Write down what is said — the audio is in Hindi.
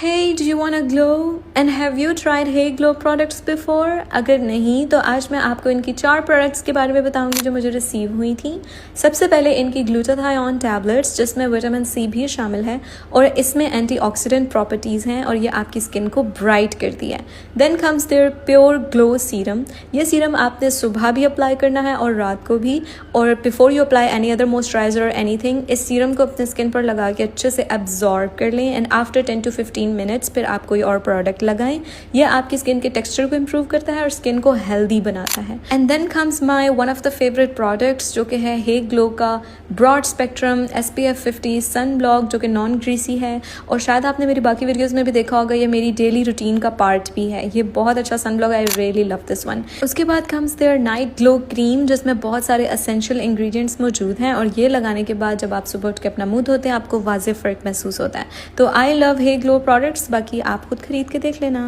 Hey, do you want to glow? And have you tried Hey Glow products before? अगर नहीं तो आज मैं आपको इनकी 4 प्रोडक्ट्स के बारे में बताऊंगी जो मुझे रिसीव हुई थी। सबसे पहले इनकी ग्लूटाथायोन टैबलेट्स जिसमें विटामिन सी भी शामिल है और इसमें एंटीऑक्सीडेंट प्रॉपर्टीज़ हैं और ये आपकी स्किन को ब्राइट करती है। Then comes their pure glow serum. ये सीरम आपने सुबह भी अप्लाई करना है और रात को भी, और before you apply any other moisturiser और एनीथिंग, इस सीरम को अपने स्किन पर लगा के अच्छे से एब्जॉर्ब कर लें एंड आफ्टर 10 to 15 मिनट्स फिर आप कोई और प्रोडक्ट लगाएं। यह आपकी स्किन के टेक्सचर को इम्प्रूव करता है और स्किन को हेल्दी बनाता है। And then comes my one of the favourite products जो कि है हे ग्लो का broad spectrum SPF 50 sun block जो कि नॉन ग्रीसी है, और शायद आपने मेरी बाकी वीडियोस में भी देखा होगा, ये मेरी डेली रूटीन का पार्ट भी है। ये बहुत अच्छा sun block, I really love this one. उसके बाद comes their night glow cream जिसमें बहुत सारे एसेंशियल इंग्रेडिएंट्स मौजूद हैं और ये लगाने के बाद जब आप सुबह उठ के अपना मुंह धोते हैं आपको वाज़ेह फ़र्क महसूस होता है। तो I love hey glow products, बाकी आप खुद खरीद के देख लेना।